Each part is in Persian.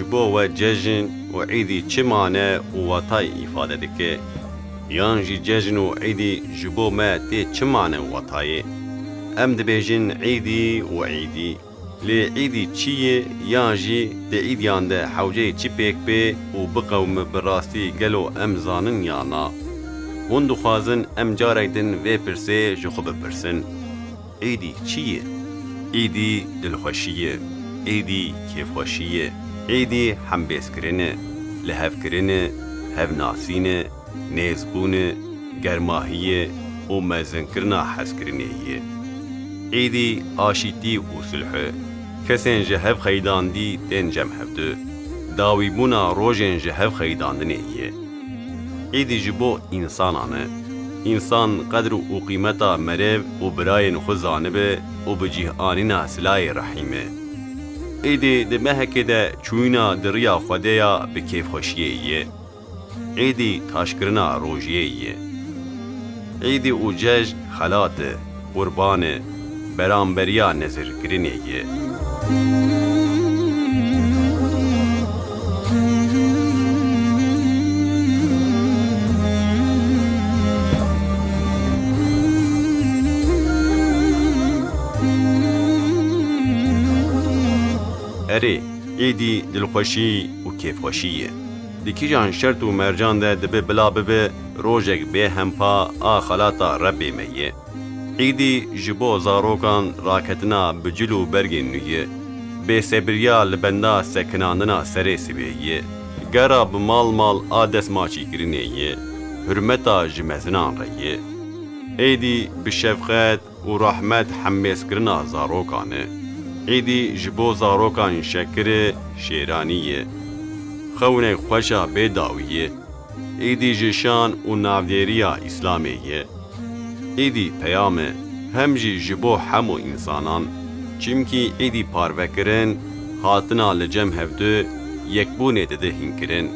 جبو و ججن و عیدی چه معنی و وطای ifade دکه یان جی ججن و عیدی جبو ما تی چه معنی و وطای ام دبیجن عیدی و عیدی لی عیدی چیه یان جی دی عیدیان ده حوجه چی پیک بی و بقوم براستی گلو ام زانن یانا هون دخوازن ام جاریدن و پرسه جخو بپرسن عیدی چیه؟ عیدی دلخوشیه عیدی کیفخوشیه عیدی حمبیز کرنه لحف کرنه هف ناسینه نیزبونه گرماهیه و مزن کرنا حس کرنهیه عیدی آشیتی و صلحه کسین جهف خیدان دی دین جمع هفته داوی بونا روژن جهف خیدان دنهیه عیدی جبو انسانانه انسان قدر و قیمتا مرو و براین خوزانه به و بجیه آنینا سلای رحیمه عیدی ده مهکه ده چوینا دریا خودیا به کیف خوشیه ایه عیدی تاشکرنا روژیه ایه عیدی و جج خلاته قربانه برانبریا نظر کرنه ایه اره عیدی دلخوشی و کیفخوشیه دیکی جان شرط و مرجان ده دبه بلا ببه روژک به همپا آخلاتا ربی میه عیدی جبو زاروکان راکتنا بجلو برگین نویه به سبریا لبندا سکناندنا سره سبیه گرا بمال آدس ماچی کرنیه حرمتا جمزنان ریه عیدی بشفقت و رحمت حمیس کرنا زاروکانه عیدی جبو زاروکان شکر شیرانیه خونه خوشا بیداویه عیدی جشان و نافدیریا اسلامیه عیدی پیامه همجی جبو همو انسانان چیمکی عیدی پاروکرن هاتنا لجم هفته یکبونه دده هنکرن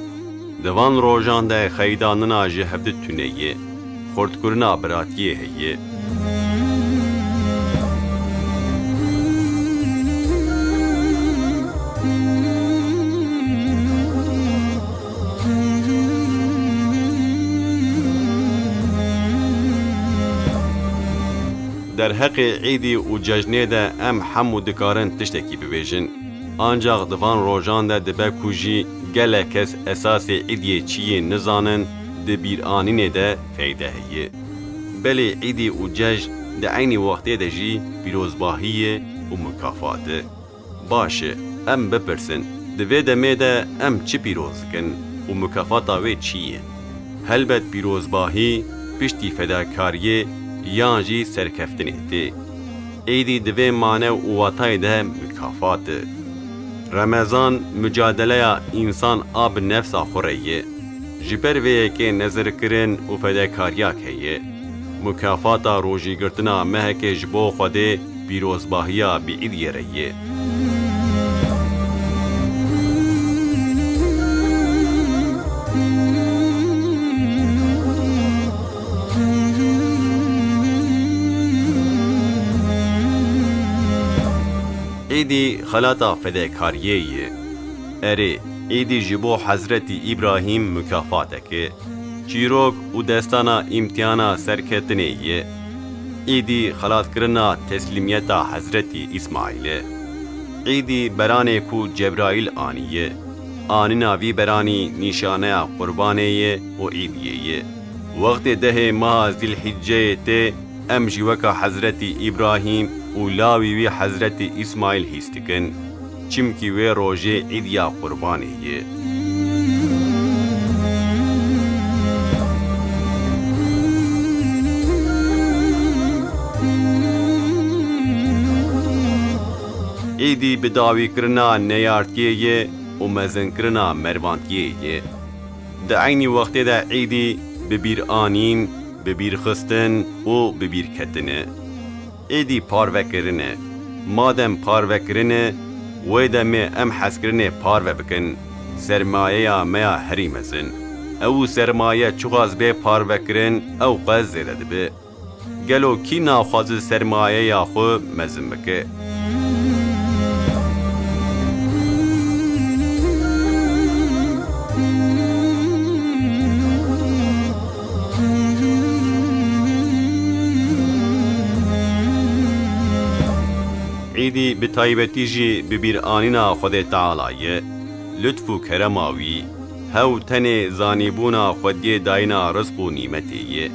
دوان روژان ده خیداننا جه هفته تونیه خورد براتیه هیه در حق عیدی و ججنه ده ام همو دکارن تشتکی ببیجن آنجاق دوان روژان ده دبه کوجی گله کس اساس عیدی چیه نزانن ده بیر آنینه ده فیده هیه بله عیدی و جج ده عینی وقتی ده جی پیروزباهیه و مکافاته باشه ام بپرسن دوی دمه ده ام چی پیروز کن و مکافاتا وی چیه هلبت پیروزباهی پشتی فداکاریه یان جی سرکفتنه تی عیدی دوی مانه و واتای ده مکافات رمضان مجادله انسان آب نفس آخوریه جبر ویه که نظر کرن و فداکاریا کهیه مکافاتا روژی گرتنا مهک جبو خوده پیروزباهیا بی عیدیه ریه عیدی خلاتا فداکاریه اره عیدی جبو حضرت ابراهیم مکافاته که چیروک و دستانا امتحانا سرکتنیه عیدی خلاط کرنا تسلیمیتا حضرت اسماعیل عیدی برانه کو جبرائیل آنیه آنینا وی برانی نشانه قربانیه و عیدیه وقت ده ماه ذی الحجه ته ام جوکا حضرت ابراهیم و لاوی وی حضرت اسماعیل هستکن چمکی وی روژه عیدیا قربانیه عیدی بداوی کرنا نیارتیه و مزن کرنا مروانتیه ده عینی وقت ده عیدی ببیر آنین ببیر خستن و ببیر کتنه عیدی پارو کرنه مادم پارو کرنه و دمه ام حس کرنه پارو بکن سرمایه میا هریمزن او سرمایه چوغاز به پارو کرن او قز زیده به گلو کی ناخواز سرمایه یا خو مزن بکه عیدی به تایبەتی جی ببیرانینا خود تعالی لطف و کرماوی هاو تنه زانیبونا خودی داینا رزق و نیمتیه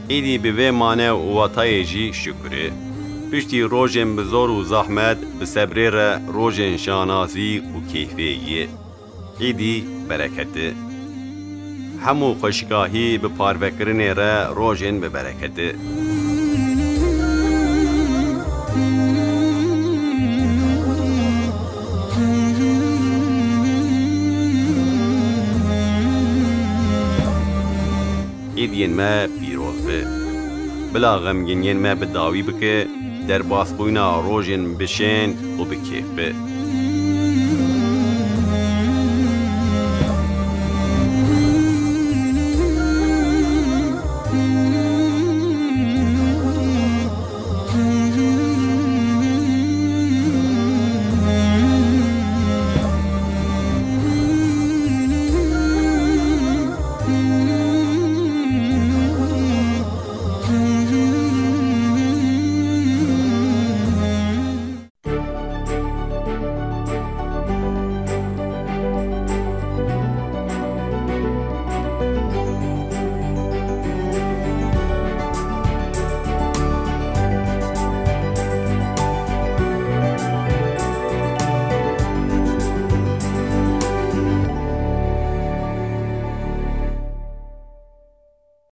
عیدی به وی مانه و وطای جی شکره پشتی روژن بزور و زحمت بسبره را روژن شانازی و کیفیه عیدی برکته همو خوشگاهی به پاروکرنه را روژن به برکته عیدین ما پیروز به بلا غمگینین ما بداوی بکه در باسبوینا روژن بشین و بکیف به